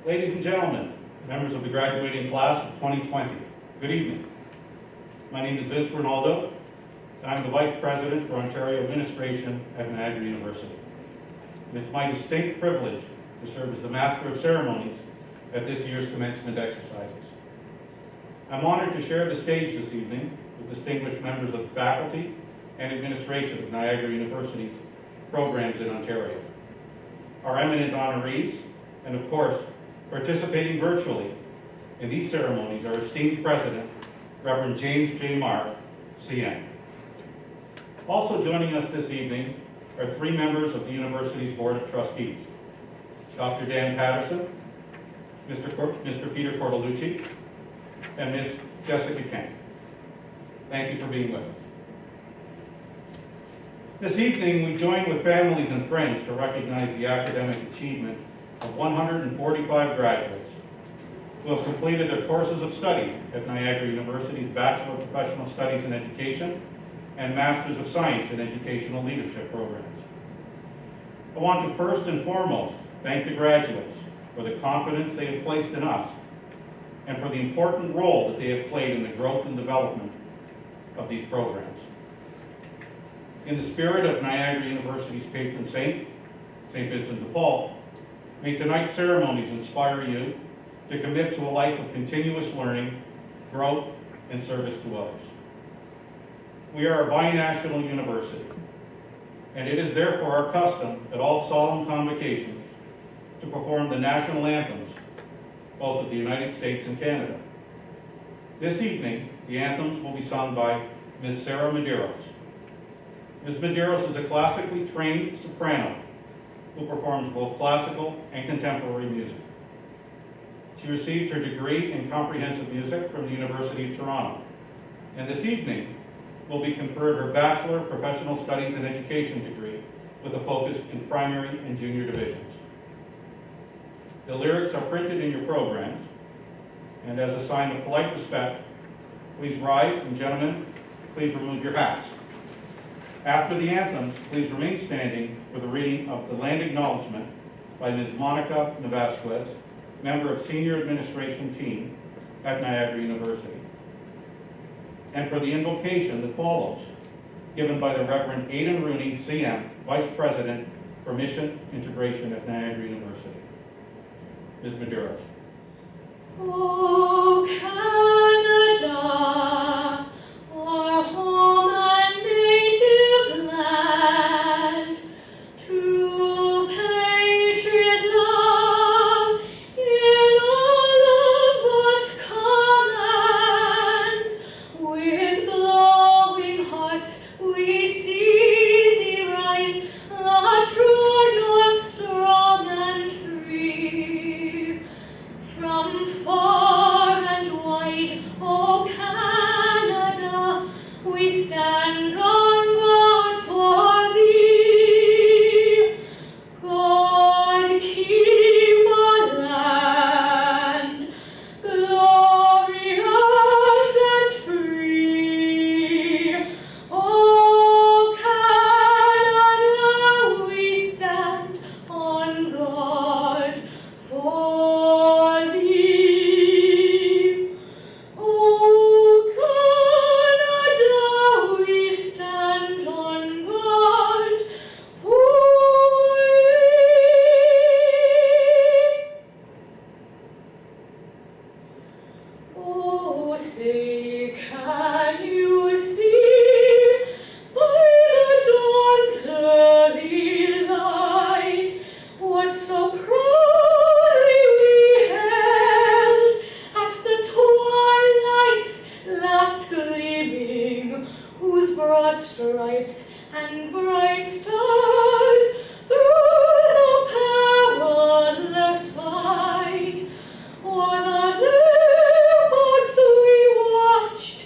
Ladies and gentlemen, members of the graduating class of 2020, good evening. My name is Vince Rinaldo, and I'm the Vice President for Ontario Administration at Niagara University. It's my distinct privilege to serve as the Master of Ceremonies at this year's commencement exercises. I'm honored to share the stage this evening with distinguished members of the faculty and administration of Niagara University's programs in Ontario. Our eminent honorees, and of course, participating virtually in these ceremonies, our esteemed President, Reverend James J. Mark, CN. Also joining us this evening are three members of the University's Board of Trustees, Dr. Dan Patterson, Mr. Peter Cortolucci, and Ms. Jessica Kent. Thank you for being with us. This evening, we join with families and friends to recognize the academic achievement of 145 graduates who have completed their courses of study at Niagara University's Bachelor of Professional Studies in Education and Masters of Science in Educational Leadership programs. I want to first and foremost thank the graduates for the confidence they have placed in us and for the important role that they have played in the growth and development of these programs. In the spirit of Niagara University's patron saint, St. Vincent de Paul, may tonight's ceremonies inspire you to commit to a life of continuous learning, growth, and service to others. We are a binational university, and it is therefore our custom at all solemn convocations to perform the national anthems, both of the United States and Canada. This evening, the anthems will be sung by Ms. Sarah Medeiros. Ms. Medeiros is a classically trained soprano who performs both classical and contemporary music. She received her degree in comprehensive music from the University of Toronto, and this evening will be conferred her Bachelor of Professional Studies in Education degree with a focus in primary and junior divisions. The lyrics are printed in your programs, and as a sign of polite respect, please rise, and gentlemen, please remove your hats. After the anthems, please remain standing for the reading of the land acknowledgement by Ms. Monica Navasquez, member of Senior Administration Team at Niagara University, and for the invocation that follows, given by the Reverend Aidan Rooney, CM, Vice President for Mission Integration at Niagara University. Ms. Medeiros. Oh, Canada, our home and native land, true patriot love in all of us command. With glowing hearts we see thee rise, the true north strong and free. From far and wide, O Canada, we stand on guard for thee. God keep our land glorious and free. O Canada, we stand on guard for thee. O Canada, we stand on guard for thee. Oh, say, can you see by the dawn's early light what so proudly we held at the twilight's last gleaming, whose broad stripes and bright stars through the perilous fight o'er the ramparts we watched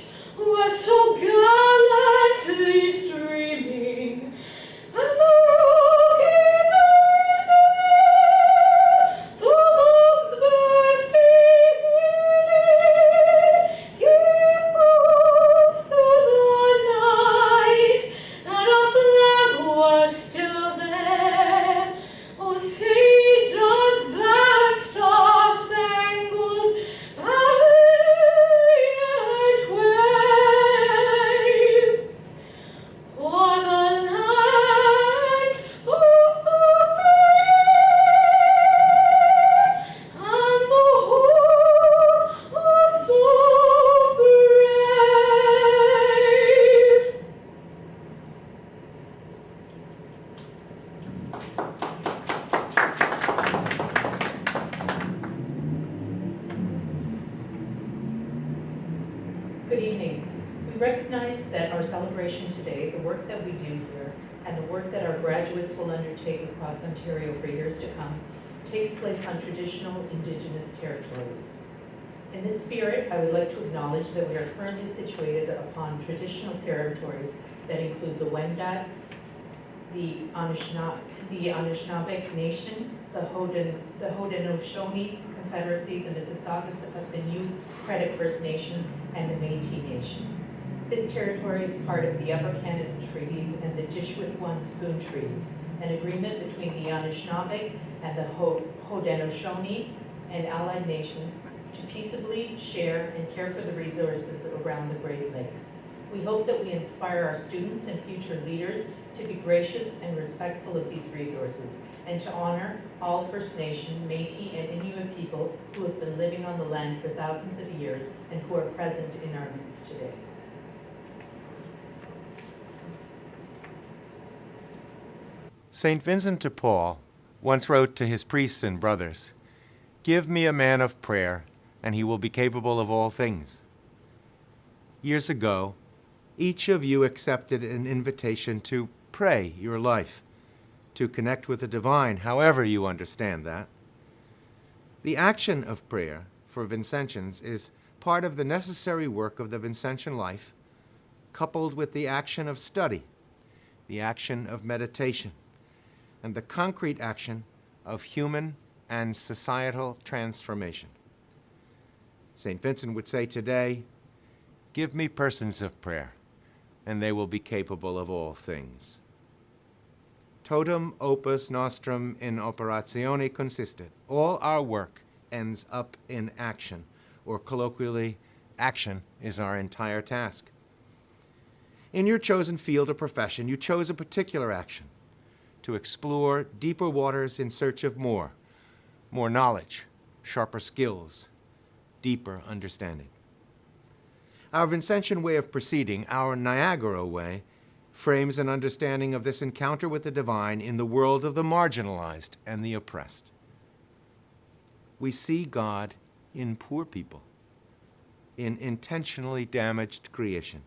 recognize that our celebration today, the work that we do here, and the work that our graduates will undertake across Ontario for years to come, takes place on traditional Indigenous territories. In this spirit, I would like to acknowledge that we are currently situated upon traditional territories that include the Wendat, the Anishinaabe Nation, the Haudenosaunee Confederacy, the Mississaugas of the New Credit First Nations, and the Métis Nation. This territory is part of the Upper Canada Treaties and the Dishwith-One Spoon Treaty, an agreement between the Anishinaabe and the Haudenosaunee and allied nations to peaceably share and care for the resources around the Great Lakes. We hope that we inspire our students and future leaders to be gracious and respectful of these resources and to honor all First Nation, Métis, and Inuit people who have been living on the land for thousands of years and who are present in our midst today. St. Vincent de Paul once wrote to his priests and brothers, "Give me a man of prayer, and he will be capable of all things." Years ago, each of you accepted an invitation to pray your life, to connect with the divine, however you understand that. The action of prayer for Vincentians is part of the necessary work of the Vincentian life, coupled with the action of study, the action of meditation, and the concrete action of human and societal transformation. St. Vincent would say today, "Give me persons of prayer, and they will be capable of all things." Totum opus nostrum in operatione consistet. All our work ends up in action, or colloquially, action is our entire task. In your chosen field or profession, you chose a particular action, to explore deeper waters in search of more knowledge, sharper skills, deeper understanding. Our Vincentian way of proceeding, our Niagara way, frames an understanding of this encounter with the divine in the world of the marginalized and the oppressed. We see God in poor people, in intentionally damaged creation.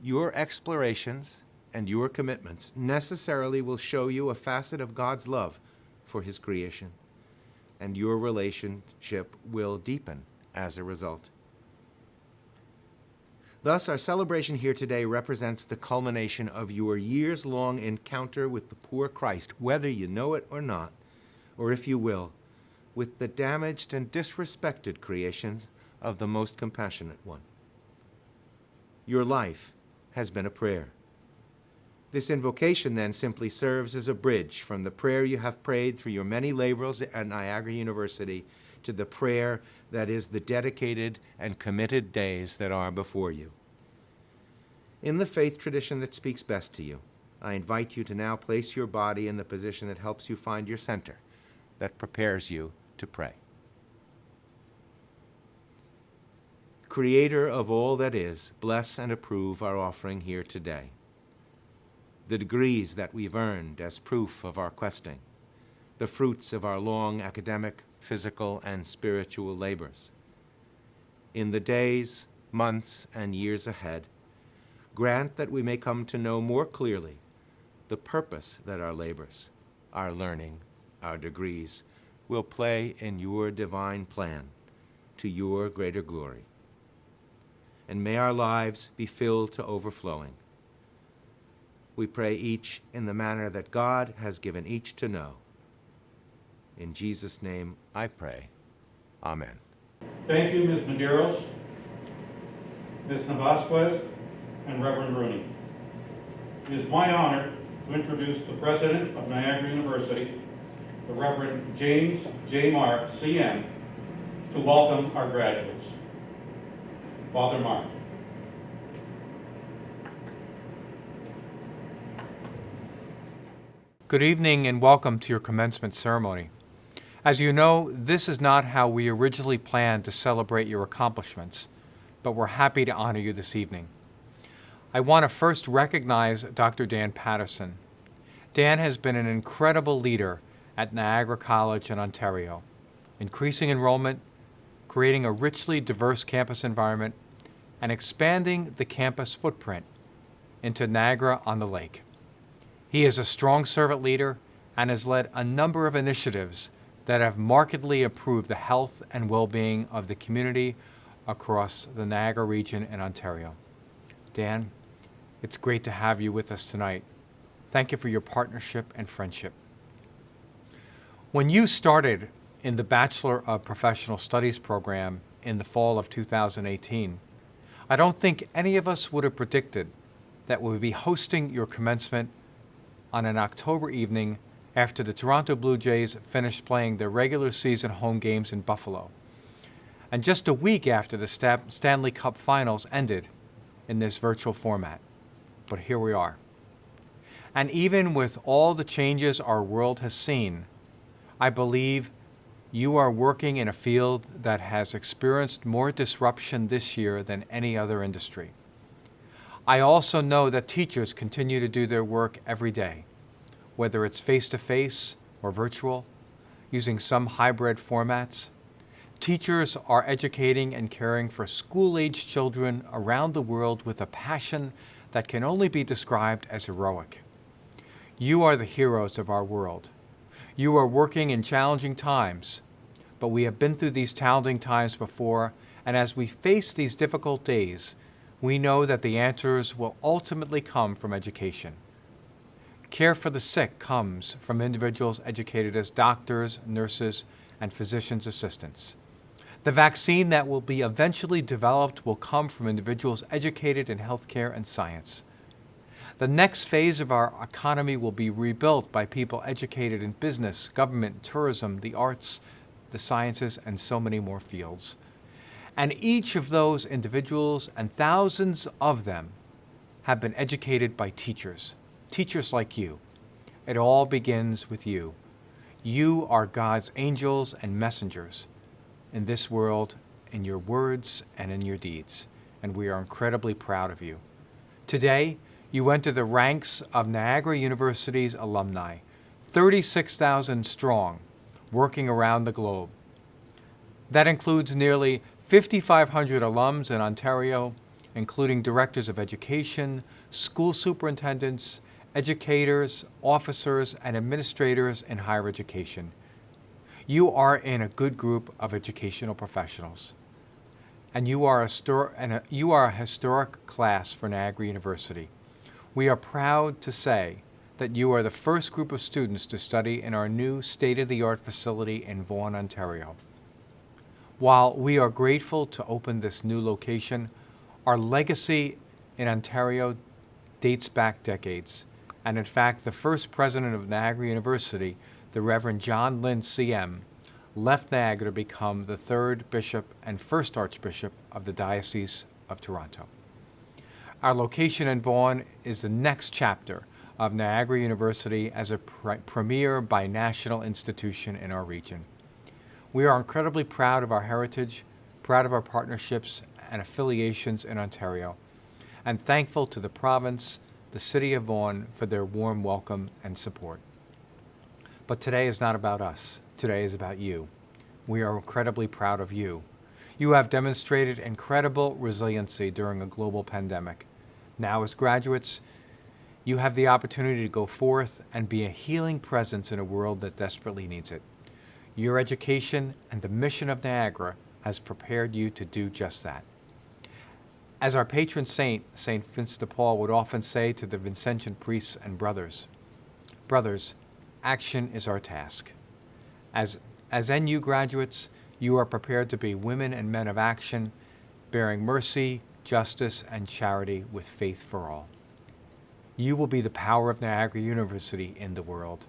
Your explorations and your commitments necessarily will show you a facet of God's love for his creation, and your relationship will deepen as a result. Thus, our celebration here today represents the culmination of your years-long encounter with the poor Christ, whether you know it or not, or if you will, with the damaged and disrespected creations of the most compassionate one. Your life has been a prayer. This invocation then simply serves as a bridge from the prayer you have prayed through your many labors at Niagara University to the prayer that is the dedicated and committed days that are before you. In the faith tradition that speaks best to you, I invite you to now place your body in the position that helps you find your center, that prepares you to pray. Creator of all that is, bless and approve our offering here today. The degrees that we've earned as proof of our questing, the fruits of our long academic, physical, and spiritual labors. In the days, months, and years ahead, grant that we may come to know more clearly the purpose that our labors, our learning, our degrees will play in your divine plan to your greater glory. And may our lives be filled to overflowing. We pray each in the manner that God has given each to know. In Jesus' name I pray. Amen. Thank you, Ms. Medeiros, Ms. Navasquez, and Reverend Rooney. It is my honor to introduce the President of Niagara University, the Reverend James J. Mark, CM, to welcome our graduates. Father Mark. Good evening and welcome to your commencement ceremony. As you know, this is not how we originally planned to celebrate your accomplishments, but we're happy to honor you this evening. I want to first recognize Dr. Dan Patterson. Dan has been an incredible leader at Niagara College in Ontario, increasing enrollment, creating a richly diverse campus environment, and expanding the campus footprint into Niagara-on-the-Lake. He is a strong servant leader and has led a number of initiatives that have markedly improved the health and well-being of the community across the Niagara region in Ontario. Dan, it's great to have you with us tonight. Thank you for your partnership and friendship. When you started in the Bachelor of Professional Studies program in the fall of 2018, I don't think any of us would have predicted that we would be hosting your commencement on an October evening after the Toronto Blue Jays finished playing their regular season home games in Buffalo, and just a week after the Stanley Cup Finals ended in this virtual format. But here we are. And even with all the changes our world has seen, I believe you are working in a field that has experienced more disruption this year than any other industry. I also know that teachers continue to do their work every day, whether it's face-to-face or virtual, using some hybrid formats. Teachers are educating and caring for school-aged children around the world with a passion that can only be described as heroic. You are the heroes of our world. You are working in challenging times, but we have been through these challenging times before, and as we face these difficult days, we know that the answers will ultimately come from education. Care for the sick comes from individuals educated as doctors, nurses, and physician's assistants. The vaccine that will be eventually developed will come from individuals educated in healthcare and science. The next phase of our economy will be rebuilt by people educated in business, government, tourism, the arts, the sciences, and so many more fields. And each of those individuals, and thousands of them, have been educated by teachers like you. It all begins with you. You are God's angels and messengers in this world, in your words and in your deeds, and we are incredibly proud of you. Today, you enter the ranks of Niagara University's alumni, 36,000 strong, working around the globe. That includes nearly 5,500 alums in Ontario, including directors of education, school superintendents, educators, officers, and administrators in higher education. You are in a good group of educational professionals, and you are a historic class for Niagara University. We are proud to say that you are the first group of students to study in our new state-of-the-art facility in Vaughan, Ontario. While we are grateful to open this new location, our legacy in Ontario dates back decades. And in fact, the first president of Niagara University, the Reverend John Lynn CM, left Niagara to become the third bishop and first archbishop of the Diocese of Toronto. Our location in Vaughan is the next chapter of Niagara University as a premier binational institution in our region. We are incredibly proud of our heritage, proud of our partnerships and affiliations in Ontario, and thankful to the province, the City of Vaughan, for their warm welcome and support. But today is not about us. Today is about you. We are incredibly proud of you. You have demonstrated incredible resiliency during a global pandemic. Now, as graduates, you have the opportunity to go forth and be a healing presence in a world that desperately needs it. Your education and the mission of Niagara has prepared you to do just that. As our patron saint, St. Vincent de Paul, would often say to the Vincentian priests and brothers, action is our task. As NU graduates, you are prepared to be women and men of action, bearing mercy, justice, and charity with faith for all. You will be the power of Niagara University in the world.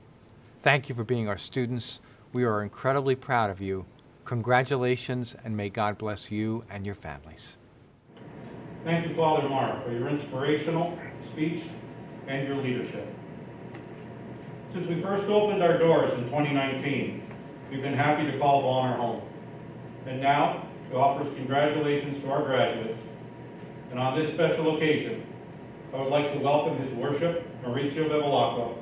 Thank you for being our students. We are incredibly proud of you. Congratulations, and may God bless you and your families. Thank you, Father Mark, for your inspirational speech and your leadership. Since we first opened our doors in 2019, we've been happy to call Vaughan our home. And now, to offer congratulations to our graduates, and on this special occasion, I would like to welcome His Worship Mauricio Bevilacqua,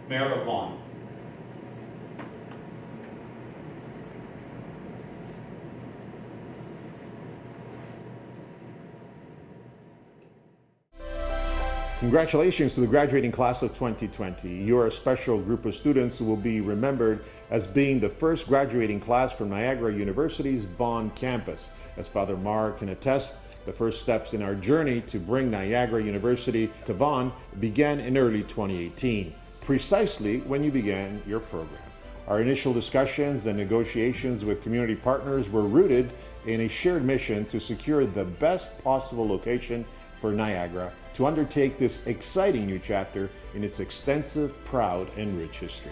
Mayor of Vaughan. Congratulations to the graduating class of 2020. You're a special group of students who will be remembered as being the first graduating class from Niagara University's Vaughan campus. As Father Marr can attest, the first steps in our journey to bring Niagara University to Vaughan began in early 2018, precisely when you began your program. Our initial discussions and negotiations with community partners were rooted in a shared mission to secure the best possible location for Niagara to undertake this exciting new chapter in its extensive, proud, and rich history.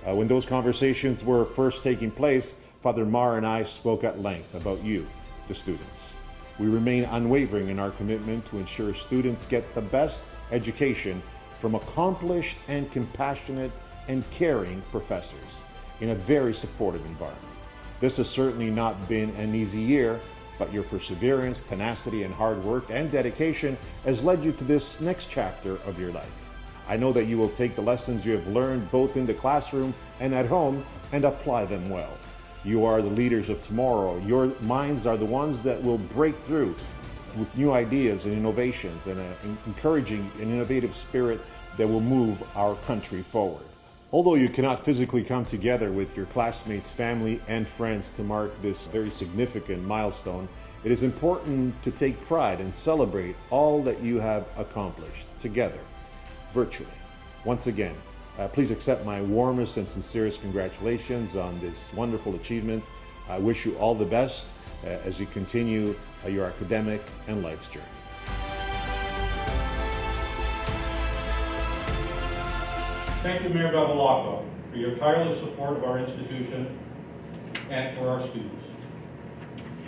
When those conversations were first taking place, Father Marr and I spoke at length about you, the students. We remain unwavering in our commitment to ensure students get the best education from accomplished and compassionate and caring professors in a very supportive environment. This has certainly not been an easy year, but your perseverance, tenacity, and hard work and dedication has led you to this next chapter of your life. I know that you will take the lessons you have learned both in the classroom and at home and apply them well. You are the leaders of tomorrow. Your minds are the ones that will break through with new ideas and innovations and encouraging an innovative spirit that will move our country forward. Although you cannot physically come together with your classmates, family, and friends to mark this very significant milestone, it is important to take pride and celebrate all that you have accomplished together, virtually. Once again, please accept my warmest and sincerest congratulations on this wonderful achievement. I wish you all the best as you continue your academic and life's journey. Thank you, Mayor Bevilacqua, for your tireless support of our institution and for our students.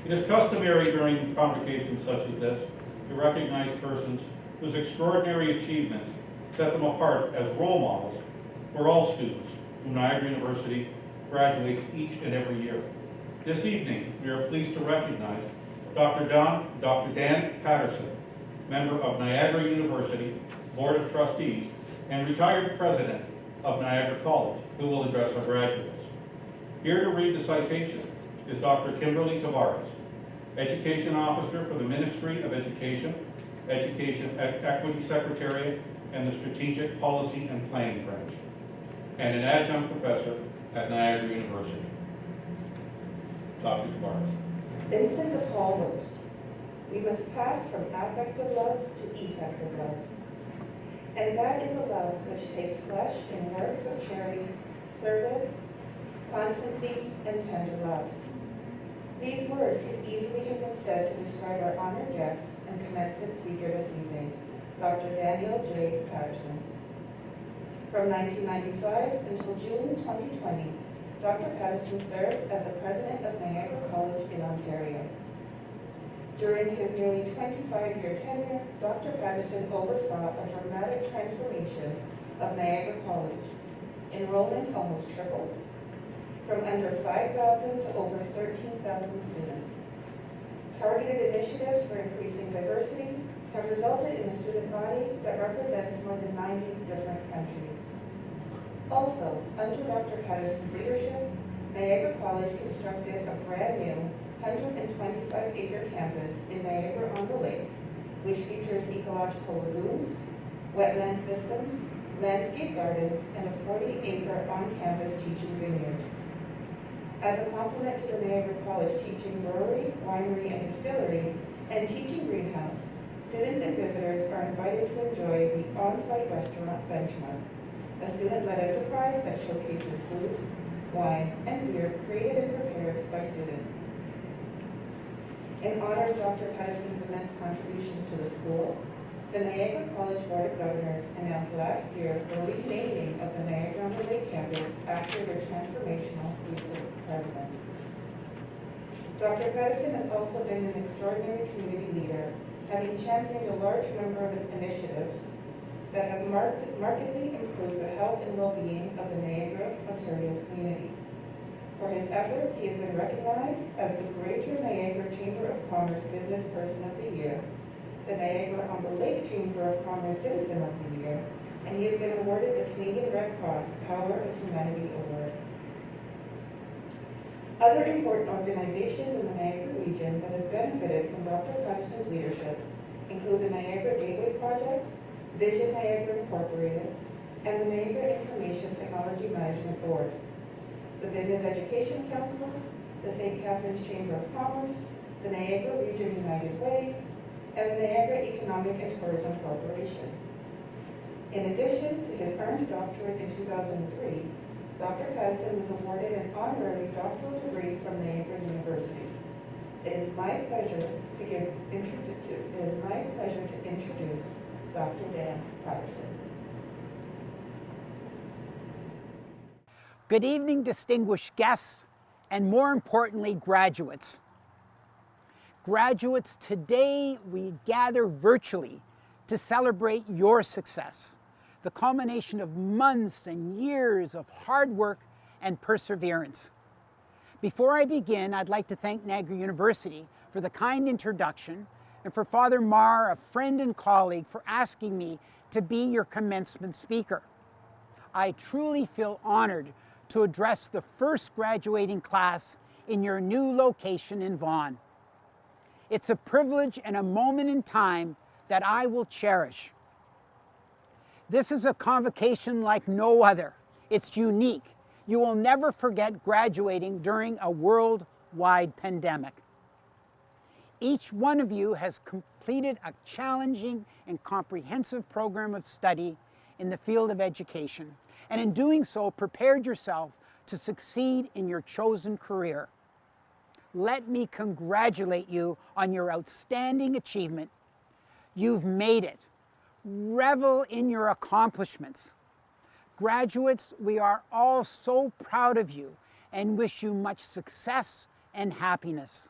It is customary during convocations such as this to recognize persons whose extraordinary achievements set them apart as role models for all students whom Niagara University graduates each and every year. This evening, we are pleased to recognize Dr. Dan Patterson, member of Niagara University Board of Trustees and retired president of Niagara College, who will address our graduates. Here to read the citation is Dr. Kimberly Tavares, Education Officer for the Ministry of Education, Education Equity Secretariat, and the Strategic Policy and Planning Branch, and an adjunct professor at Niagara University. Dr. Tavares. Vincent de Paul wrote, "We must pass from affective love to effective love. And that is a love which takes flesh in works of charity, service, constancy, and tender love." These words could easily have been said to describe our honored guest and commencement speaker this evening, Dr. Daniel J. Patterson. From 1995 until June 2020, Dr. Patterson served as the president of Niagara College in Ontario. During his nearly 25-year tenure, Dr. Patterson oversaw a dramatic transformation of Niagara College. Enrollment almost tripled, from under 5,000 to over 13,000 students. Targeted initiatives for increasing diversity have resulted in a student body that represents more than 90 different countries. Also, under Dr. Patterson's leadership, Niagara College constructed a brand new 125-acre campus in Niagara-on-the-Lake, which features ecological lagoons, wetland systems, landscape gardens, and a 40-acre on-campus teaching vineyard. As a complement to the Niagara College teaching brewery, winery, and distillery, and teaching greenhouse, students and visitors are invited to enjoy the on-site restaurant Benchmark, a student-led enterprise that showcases food, wine, and beer created and prepared by students. In honor of Dr. Patterson's immense contributions to the school, the Niagara College Board of Governors announced last year the renaming of the Niagara-on-the-Lake campus after their transformational future president. Dr. Patterson has also been an extraordinary community leader, having championed a large number of initiatives that have markedly improved the health and well-being of the Niagara, Ontario community. For his efforts, he has been recognized as the Greater Niagara Chamber of Commerce Business Person of the Year, the Niagara-on-the-Lake Chamber of Commerce Citizen of the Year, and he has been awarded the Canadian Red Cross Power of Humanity Award. Other important organizations in the Niagara region that have benefited from Dr. Patterson's leadership include the Niagara Gateway Project, Vision Niagara Incorporated, and the Niagara Information Technology Management Board, the Business Education Council, the St. Catharines Chamber of Commerce, the Niagara Region United Way, and the Niagara Economic and Tourism Corporation. In addition to his earned doctorate in 2003, Dr. Patterson was awarded an honorary doctoral degree from Niagara University. It is my pleasure to introduce Dr. Dan Patterson. Good evening, distinguished guests, and more importantly, graduates. Graduates, today we gather virtually to celebrate your success, the culmination of months and years of hard work and perseverance. Before I begin, I'd like to thank Niagara University for the kind introduction and for Father Marr, a friend and colleague, for asking me to be your commencement speaker. I truly feel honored to address the first graduating class in your new location in Vaughan. It's a privilege and a moment in time that I will cherish. This is a convocation like no other. It's unique. You will never forget graduating during a worldwide pandemic. Each one of you has completed a challenging and comprehensive program of study in the field of education, and in doing so, prepared yourself to succeed in your chosen career. Let me congratulate you on your outstanding achievement. You've made it. Revel in your accomplishments. Graduates, we are all so proud of you and wish you much success and happiness.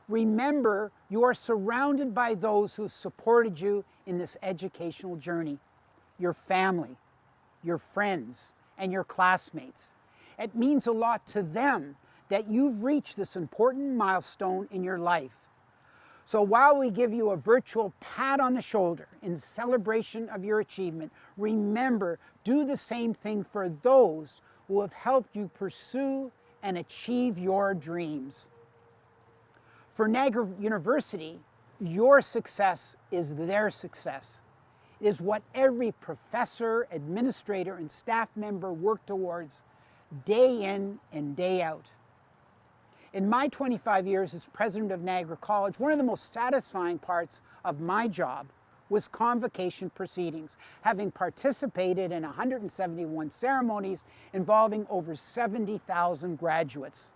Remember, you are surrounded by those who supported you in this educational journey. Your family, your friends, and your classmates. It means a lot to them that you've reached this important milestone in your life. So while we give you a virtual pat on the shoulder in celebration of your achievement, remember, do the same thing for those who have helped you pursue and achieve your dreams. For Niagara University, your success is their success. It is what every professor, administrator, and staff member work towards day in and day out. In my 25 years as president of Niagara College, one of the most satisfying parts of my job was convocation proceedings, having participated in 171 ceremonies involving over 70,000 graduates.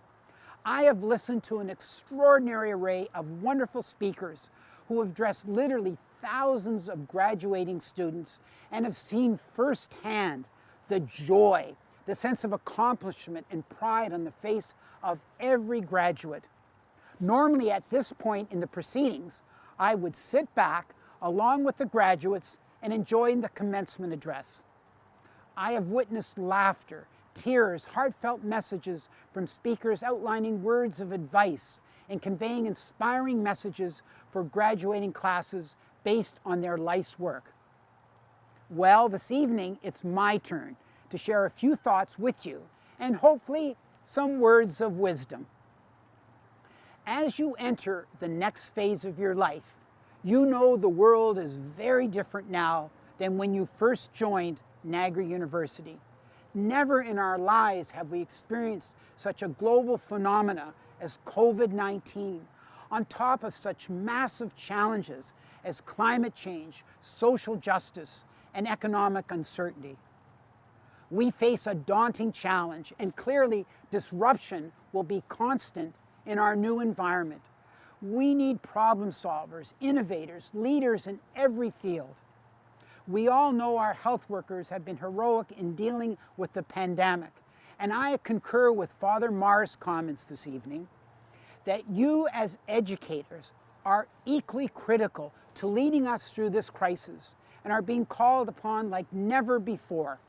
I have listened to an extraordinary array of wonderful speakers who have addressed literally thousands of graduating students and have seen firsthand the joy, the sense of accomplishment and pride on the face of every graduate. Normally at this point in the proceedings, I would sit back along with the graduates and enjoy the commencement address. I have witnessed laughter, tears, heartfelt messages from speakers outlining words of advice and conveying inspiring messages for graduating classes based on their life's work. Well, this evening, it's my turn to share a few thoughts with you and hopefully some words of wisdom. As you enter the next phase of your life, you know the world is very different now than when you first joined Niagara University. Never in our lives have we experienced such a global phenomena as COVID-19, on top of such massive challenges as climate change, social justice, and economic uncertainty. We face a daunting challenge, and clearly disruption will be constant in our new environment. We need problem solvers, innovators, leaders in every field. We all know our health workers have been heroic in dealing with the pandemic, and I concur with Father Marr's comments this evening that you as educators are equally critical to leading us through this crisis and are being called upon like never before.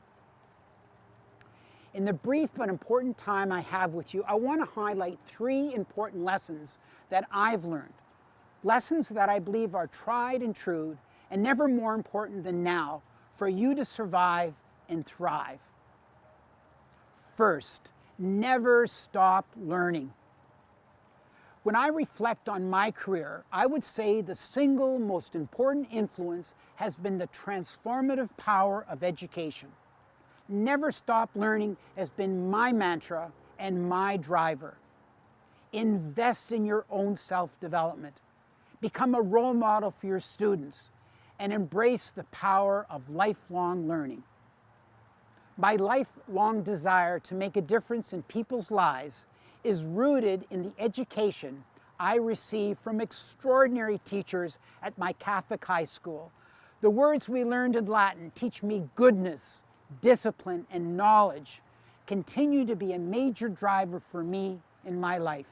In the brief but important time I have with you, I want to highlight 3 important lessons that I've learned. Lessons that I believe are tried and true and never more important than now for you to survive and thrive. First, never stop learning. When I reflect on my career, I would say the single most important influence has been the transformative power of education. Never stop learning has been my mantra and my driver. Invest in your own self-development. Become a role model for your students and embrace the power of lifelong learning. My lifelong desire to make a difference in people's lives is rooted in the education I received from extraordinary teachers at my Catholic high school. The words we learned in Latin, teach me goodness, discipline, and knowledge, continue to be a major driver for me in my life.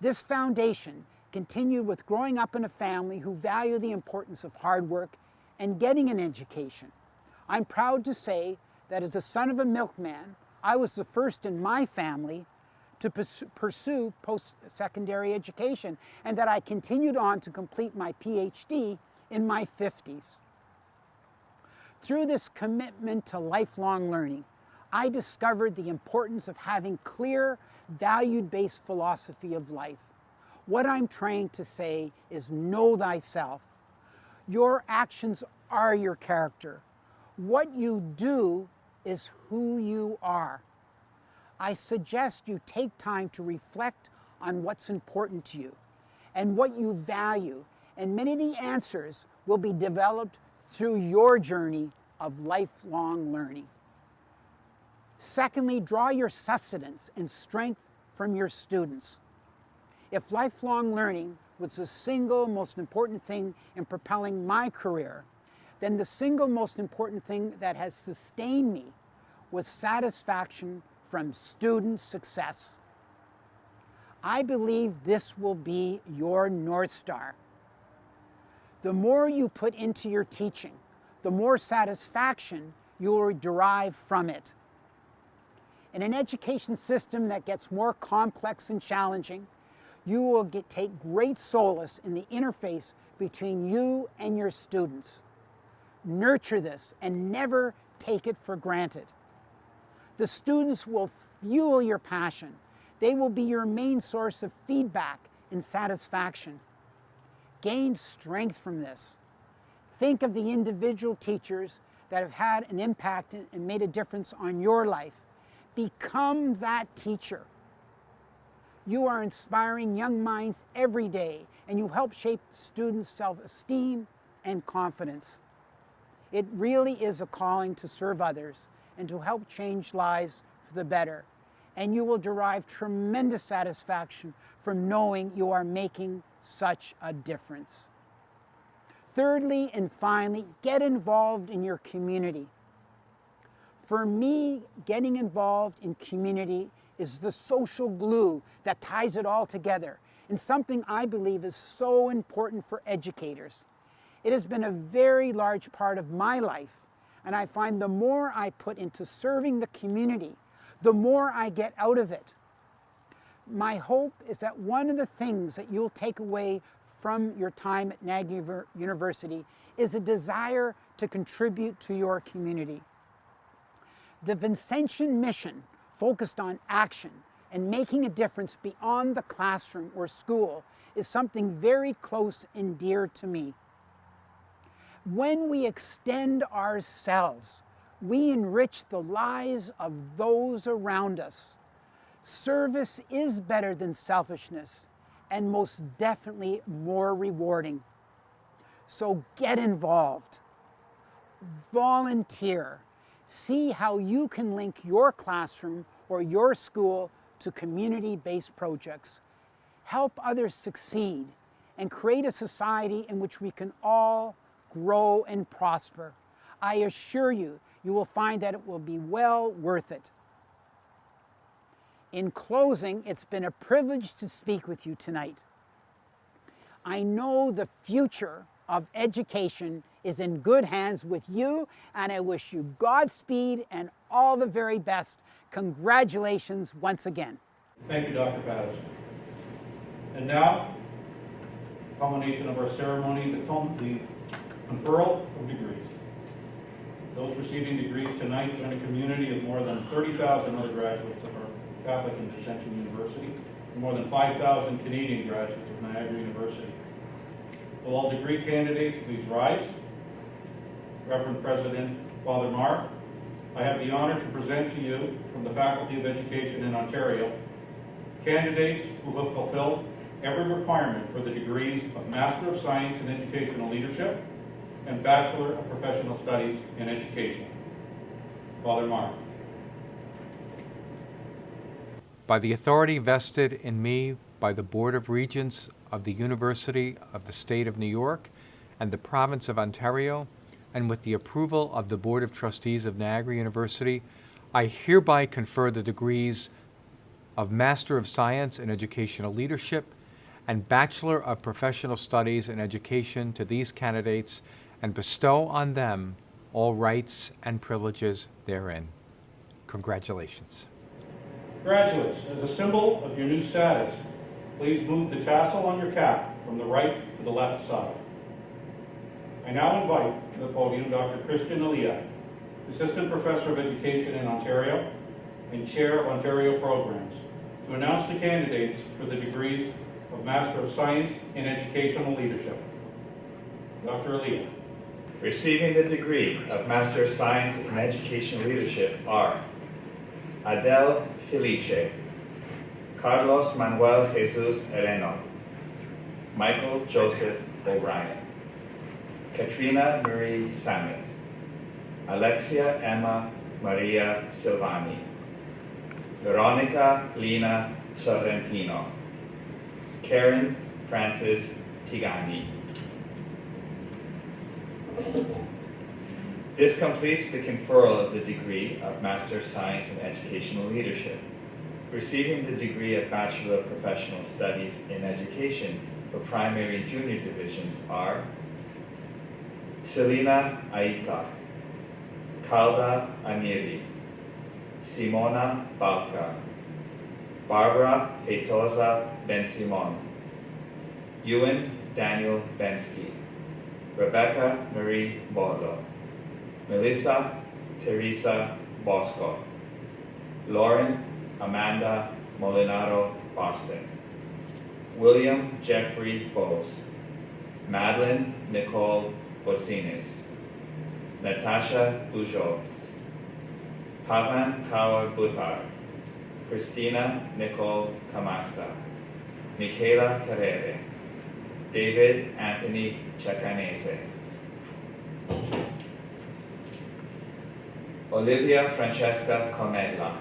This foundation continued with growing up in a family who value the importance of hard work and getting an education. I'm proud to say that as the son of a milkman, I was the first in my family to pursue post-secondary education, and that I continued on to complete my PhD in my 50s. Through this commitment to lifelong learning, I discovered the importance of having clear, value-based philosophy of life. What I'm trying to say is know thyself. Your actions are your character. What you do is who you are. I suggest you take time to reflect on what's important to you and what you value, and many of the answers will be developed through your journey of lifelong learning. Secondly, draw your sustenance and strength from your students. If lifelong learning was the single most important thing in propelling my career, then the single most important thing that has sustained me was satisfaction from student success. I believe this will be your North Star. The more you put into your teaching, the more satisfaction you will derive from it. In an education system that gets more complex and challenging, you will take great solace in the interface between you and your students. Nurture this and never take it for granted. The students will fuel your passion. They will be your main source of feedback and satisfaction. Gain strength from this. Think of the individual teachers that have had an impact and made a difference on your life. Become that teacher. You are inspiring young minds every day, and you help shape students' self-esteem and confidence. It really is a calling to serve others and to help change lives for the better. And you will derive tremendous satisfaction from knowing you are making such a difference. Thirdly and finally, get involved in your community. For me, getting involved in community is the social glue that ties it all together, and something I believe is so important for educators. It has been a very large part of my life, and I find the more I put into serving the community, the more I get out of it. My hope is that one of the things that you'll take away from your time at Niagara University is a desire to contribute to your community. The Vincentian mission focused on action and making a difference beyond the classroom or school is something very close and dear to me. When we extend ourselves, we enrich the lives of those around us. Service is better than selfishness and most definitely more rewarding. So get involved. Volunteer. See how you can link your classroom or your school to community-based projects. Help others succeed and create a society in which we can all grow and prosper. I assure you, you will find that it will be well worth it. In closing, it's been a privilege to speak with you tonight. I know the future of education is in good hands with you, and I wish you Godspeed and all the very best. Congratulations once again. Thank you, Dr. Patterson. And now, culmination of our ceremony, the conferral of degrees. Those receiving degrees tonight join a community of more than 30,000 other graduates of our Catholic and Vincentian University from more than 5,000 Canadian graduates of Niagara University. Will all degree candidates please rise? Reverend President Father Marr, I have the honor to present to you from the Faculty of Education in Ontario candidates who have fulfilled every requirement for the degrees of Master of Science in Educational Leadership and Bachelor of Professional Studies in Education. Father Marr. By the authority vested in me by the Board of Regents of the University of the State of New York and the Province of Ontario, and with the approval of the Board of Trustees of Niagara University, I hereby confer the degrees of Master of Science in Educational Leadership and Bachelor of Professional Studies in Education to these candidates and bestow on them all rights and privileges therein. Congratulations. Graduates, as a symbol of your new status, please move the tassel on your cap from the right to the left side. I now invite to the podium Dr. Christian Elia, Assistant Professor of Education in Ontario and Chair of Ontario Programs, to announce the candidates for the degrees of Master of Science in Educational Leadership. Dr. Elia. Receiving the degree of Master of Science in Educational Leadership are Adele Felice, Carlos Manuel Jesus Hereno, Michael Joseph O'Brien, Katrina Marie Samet, Alexia Emma Maria Silvani, Veronica Lina Sorrentino, Karen Francis Tigani. This completes the conferral of the degree of Master of Science in Educational Leadership. Receiving the degree of Bachelor of Professional Studies in Education for primary and junior divisions are Selena Aita, Calda Aniri, Simona Balca, Barbara Feitosa Ben-Simon, Ewan Daniel Bensky, Rebecca Marie Bordo, Melissa Teresa Bosco, Lauren Amanda Molinaro Boston, William Jeffrey Bose, Madeline Nicole Bosinis, Natasha Bujold, Pavan Kaur Butar, Christina Nicole Camasta, Michaela Carrere, David Anthony Chacanese, Olivia Francesca Comedla,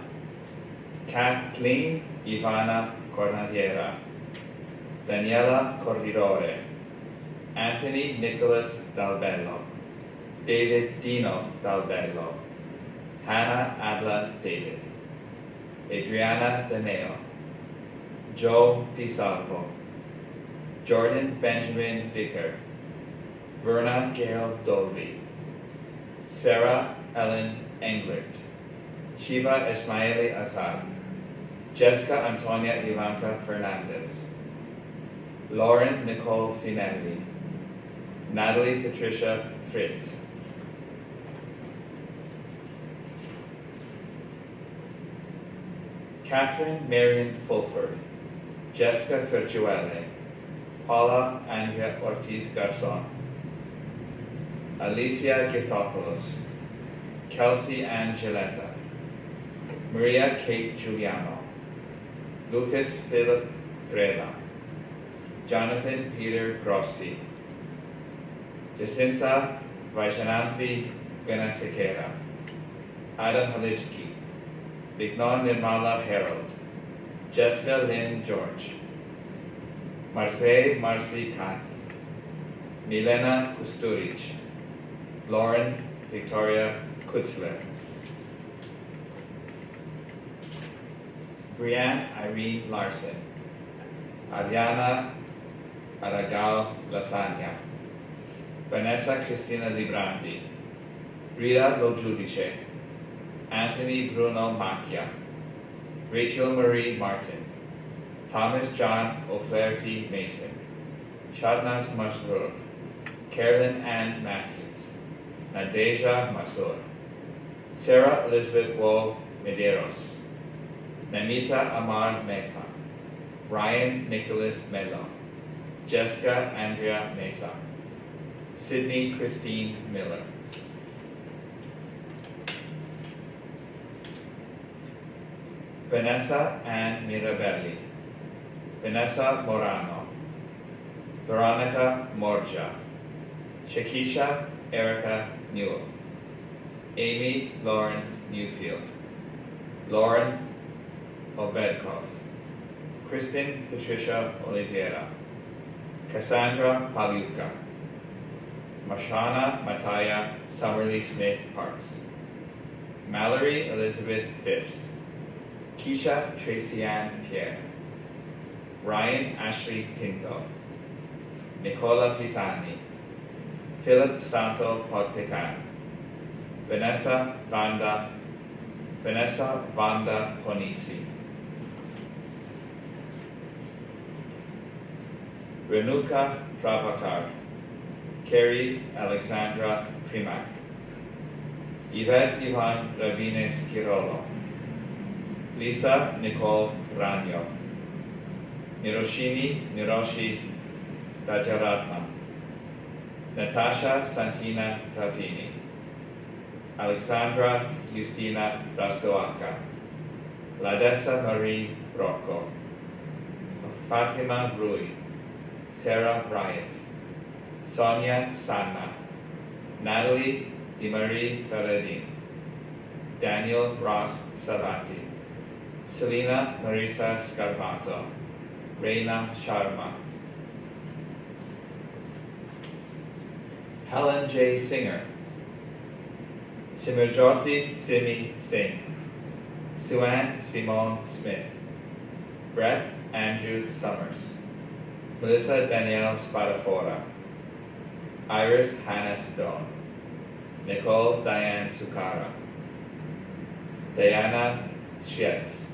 Kathleen Ivana Cornaliera, Daniela Corridore, Anthony Nicholas Dalbello, David Dino Dalbello, Hannah Adla David, Adriana Daneo, Joe DiSalvo, Jordan Benjamin Vicker, Verna Gail Dolby, Sarah Ellen Englert, Shiva Ismaili Azad, Jessica Antonia Ivanka Fernandez, Lauren Nicole Finelli, Natalie Patricia Fritz, Catherine Marion Fulford, Jessica Ferjuele, Paula Andrea Ortiz Garzon, Alicia Githopoulos, Kelsey Ann Gilletta, Maria Kate Giuliano, Lucas Philip Grela, Jonathan Peter Grossi, Jacinta Vajananthi Ganasekera, Adam Halitsky, Vignon Nirmala Harold, Jessica Lynn George, Marcy Khan, Milena Kusturic, Lauren Victoria Kutzler, Brianne Irene Larson, Ariana Aragao Lasagna, Vanessa Cristina Librandi, Rita Lo Giudice, Anthony Bruno Macchia, Rachel Marie Martin, Thomas John O'Flaherty Mason, Shadnas Masroor, Carolyn Ann Matthews, Nadeja Masur, Sarah Elizabeth Woe Medeiros, Namita Amar Mehta, Ryan Nicholas Melo, Jessica Andrea Mesa, Sydney Christine Miller, Vanessa Ann Mirabelli, Vanessa Morano, Veronica Morja, Shakisha Erica Newell, Amy Lauren Newfield, Lauren Obedkov, Kristen Patricia Oliveira, Cassandra Paluca, Marshana Mataya Summerly Smith Parks, Mallory Elizabeth Phipps, Keisha Tracy Ann Pierre, Ryan Ashley Pinto, Nicola Pisani, Philip Santo Podpecan, Vanessa Vanda Ponisi, Renuka Prabhakar, Carrie Alexandra Primak, Yvette Ivan Rabines Kirolo, Lisa Nicole Ranyo, Niroshi Rajaratnam, Natasha Santina Rapini, Alexandra Justina Rastoaka, Ladessa Marie Rocco, Fatima Rui, Sarah Bryant, Sonia Sanna, Natalie DiMarie Saladin, Daniel Ross Savati, Selena Marisa Scarpato, Reina Sharma, Helen J. Singer, Simirjoti Simi Singh, Suanne Simone Smith, Brett Andrew Summers, Melissa Danielle Spadafora, Iris Hannah Stone, Nicole Diane Sukara, Diana Schietz,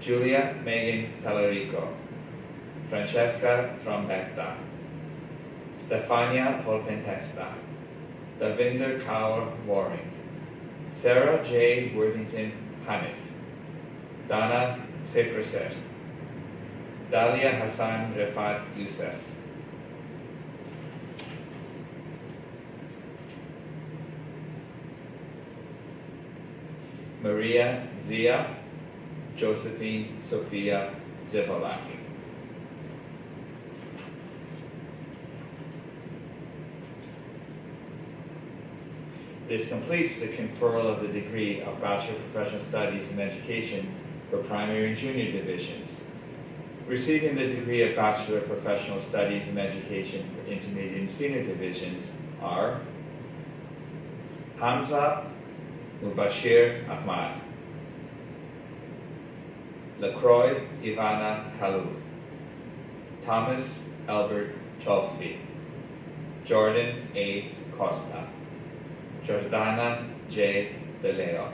Julia Megan Talarico, Francesca Trombetta, Stefania Volpentesta, Davinder Kaur Waring, Sarah J. Worthington Hanif, Dana Sepraset, Dalia Hassan Refat Youssef, Maria Zia Josephine Sophia Zivolak. This completes the conferral of the degree of Bachelor of Professional Studies in Education for primary and junior divisions. Receiving the degree of Bachelor of Professional Studies in Education for intermediate and senior divisions are Hamza Mubashir Ahmad, LaCroix Ivana Kalu, Thomas Albert Cholfi, Jordan A. Costa, Jordana J. DeLeo,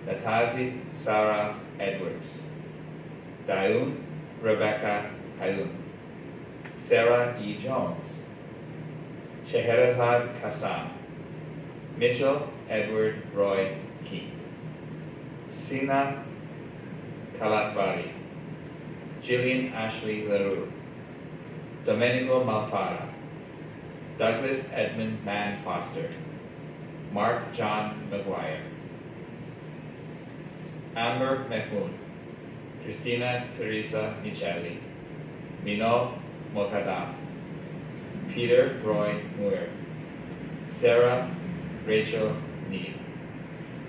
Natazi Sarah Edwards, Dayun Rebecca Hayun, Sarah E. Jones, Scheherazade Kassam, Mitchell Edward Roy Key, Sina Kalatbari, Jillian Ashley LaRue, Domenico Malfara, Douglas Edmund Mann Foster, Mark John McGuire, Amber McMoon, Christina Teresa Micheli, Mino Mokadam, Peter Roy Muir, Sarah Rachel Neal,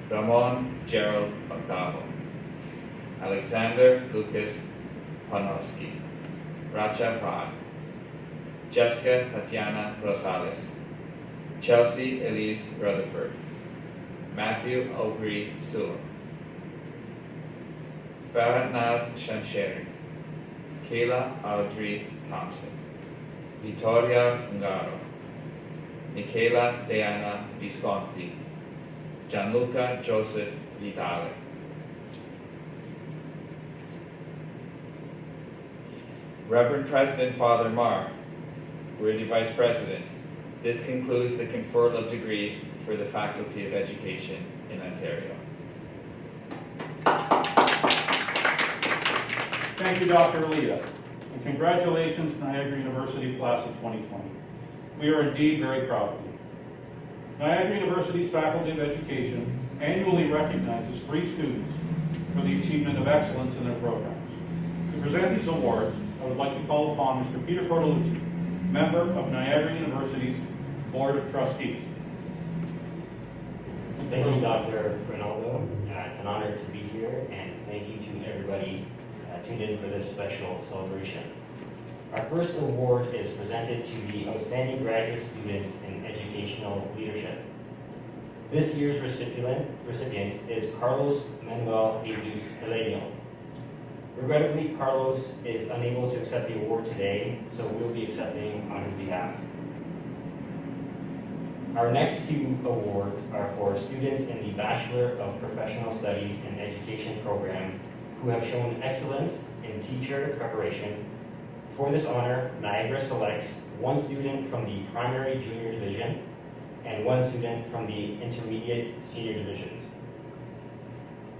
Ramon Gerald Octavo, Alexander Lucas Panowski, Racha Prad, Jessica Tatiana Rosales, Chelsea Elise Rutherford, Matthew Aubrey Sewell, Farah Naz Shamsheri, Kayla Audrey Thompson, Vittoria Ngaro, Michaela Diana Visconti, Gianluca Joseph Vitale. Reverend President Father Marr, worthy Vice President, this concludes the conferral of degrees for the Faculty of Education in Ontario. Thank you, Dr. Alita, and congratulations, Niagara University class of 2020. We are indeed very proud of you. Niagara University's Faculty of Education annually recognizes 3 students for the achievement of excellence in their programs. To present these awards, I would like to call upon Mr. Peter Cortolucci, member of Niagara University's Board of Trustees. Thank you, Dr. Ronaldo. It's an honor to be here, and thank you to everybody tuned in for this special celebration. Our first award is presented to the Outstanding Graduate Student in Educational Leadership. This year's recipient is Carlos Manuel Jesus Helenio. Regrettably, Carlos is unable to accept the award today, so we'll be accepting on his behalf. Our next 2 awards are for students in the Bachelor of Professional Studies in Education program who have shown excellence in teacher preparation. For this honor, Niagara selects 1 student from the primary junior division and 1 student from the intermediate senior divisions.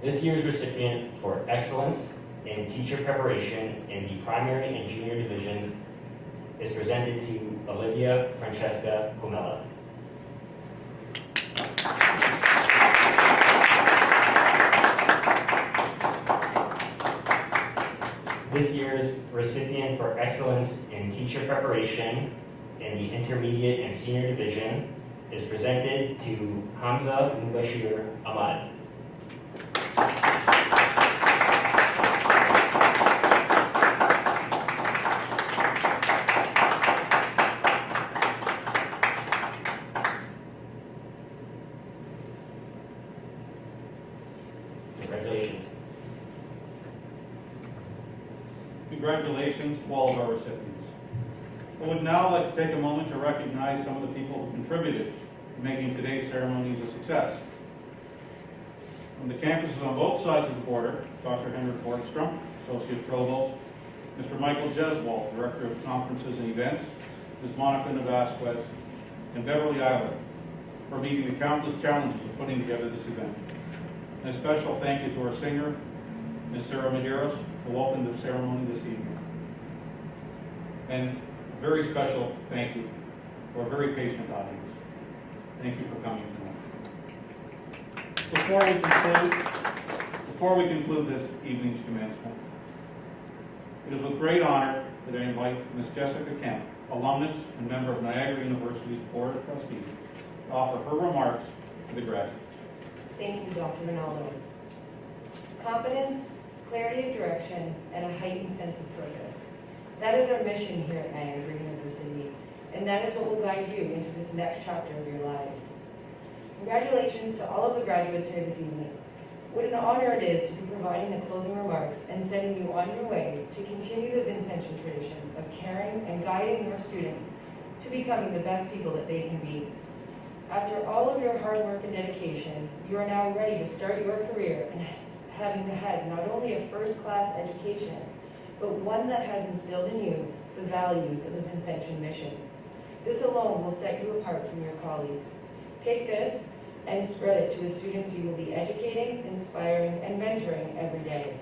This year's recipient for excellence in teacher preparation in the primary and junior divisions is presented to Olivia Francesca Comella. This year's recipient for excellence in teacher preparation in the intermediate and senior division is presented to Hamza Mubashir Ahmad. Congratulations. Congratulations to all of our recipients. I would now like to take a moment to recognize some of the people who contributed to making today's ceremonies a success. From the campuses on both sides of the border, Dr. Henrik Borgstrom, Associate Provost, Mr. Michael Jeswald, Director of Conferences and Events, Ms. Monica Navasquez, and Beverly Isler for meeting the countless challenges of putting together this event. And a special thank you to our singer, Ms. Sarah Medeiros, who opened the ceremony this evening. And a very special thank you to our very patient audience. Thank you for coming tonight. Before we conclude this evening's commencement, it is with great honor that I invite Ms. Jessica Kemp, alumnus and member of Niagara University's Board of Trustees, to offer her remarks to the graduates. Thank you, Dr. Ronaldo. Competence, clarity of direction, and a heightened sense of purpose. That is our mission here at Niagara University, and that is what will guide you into this next chapter of your lives. Congratulations to all of the graduates here this evening. What an honor it is to be providing the closing remarks and sending you on your way to continue the Vincentian tradition of caring and guiding your students to becoming the best people that they can be. After all of your hard work and dedication, you are now ready to start your career and having had not only a first-class education, but one that has instilled in you the values of the Vincentian mission. This alone will set you apart from your colleagues. Take this and spread it to the students you will be educating, inspiring, and mentoring every day.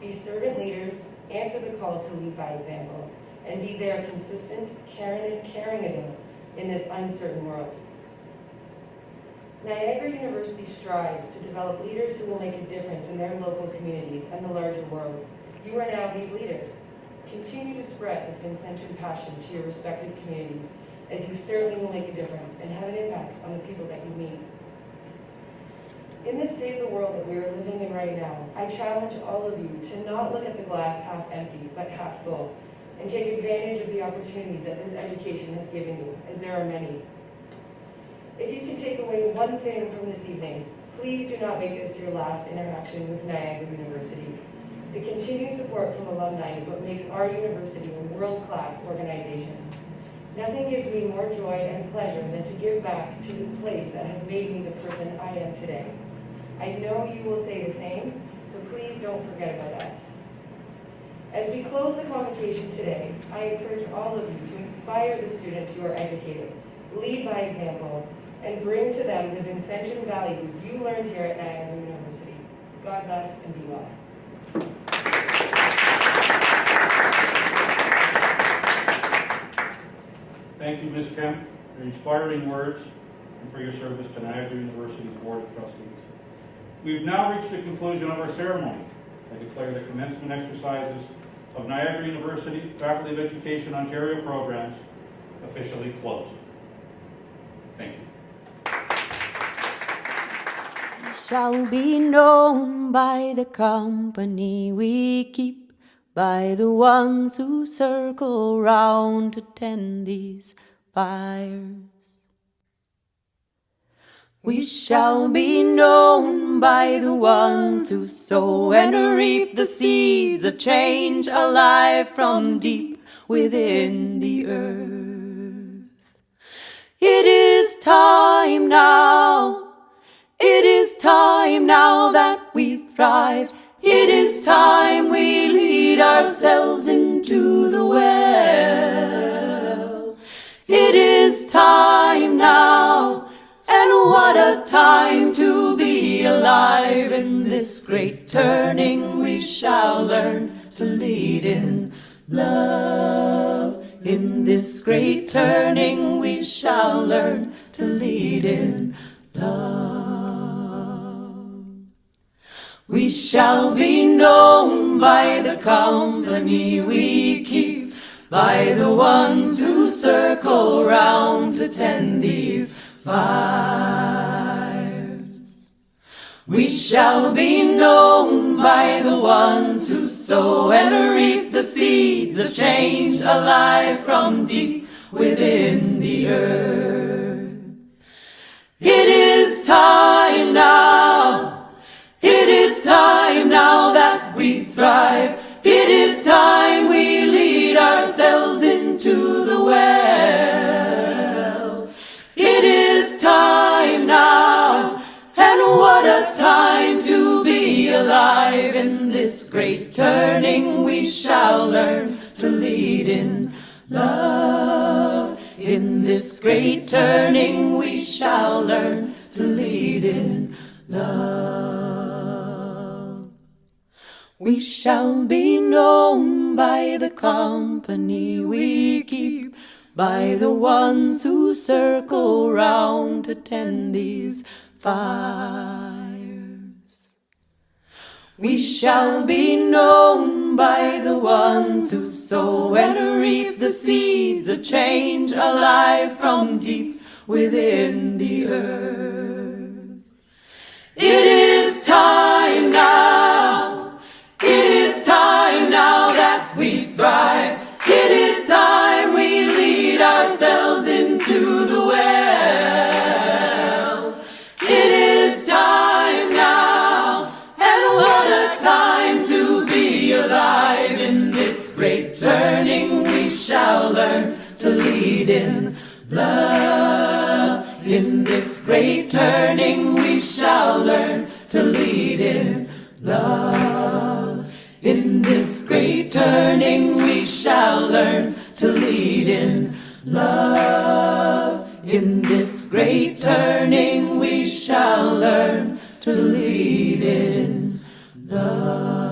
Be servant leaders, answer the call to lead by example, and be their consistent, caring adult in this uncertain world. Niagara University strives to develop leaders who will make a difference in their local communities and the larger world. You are now these leaders. Continue to spread the Vincentian passion to your respective communities, as you certainly will make a difference and have an impact on the people that you meet. In this state of the world that we are living in right now, I challenge all of you to not look at the glass half empty, but half full, and take advantage of the opportunities that this education has given you, as there are many. If you can take away one thing from this evening, please do not make this your last interaction with Niagara University. The continued support from alumni is what makes our university a world-class organization. Nothing gives me more joy and pleasure than to give back to the place that has made me the person I am today. I know you will say the same, so please don't forget about us. As we close the convocation today, I encourage all of you to inspire the students you are educating, lead by example, and bring to them the Vincentian values you learned here at Niagara University. God bless and be well. Kemp, for your inspiring words and for your service to Niagara University's Board of Trustees. We've now reached the conclusion of our ceremony. I declare the commencement exercises of Niagara University Faculty of Education Ontario programs officially closed. Thank you. Shall be known by the company we keep, by the ones who circle round to tend these fires. We shall be known by the ones who sow and reap the seeds of change alive from deep within the earth. It is time now. It is time now that we thrive. It is time we lead ourselves into the well. It is time now, and what a time to be alive. In this great turning we shall learn to lead in love. In this great turning we shall learn to lead in love. We shall be known by the company we keep, by the ones who circle round to tend these fires. We shall be known by the ones who sow and reap the seeds of change alive from deep within the earth. It is time now. It is time now that we thrive. It is time we lead ourselves into the well. It is time now, and what a time to be alive. In this great turning we shall learn to lead in love. In this great turning we shall learn to lead in love. We shall be known by the company we keep, by the ones who circle round to tend these fires. We shall be known by the ones who sow and reap the seeds of change alive from deep within the earth. It is time now. It is time now that we thrive. It is time we lead ourselves into the well. It is time now, and what a time to be alive. In this great turning we shall learn to lead in love. In this great turning we shall learn to lead in love. In this great turning we shall learn to lead in love. In this great turning we shall learn to lead in love.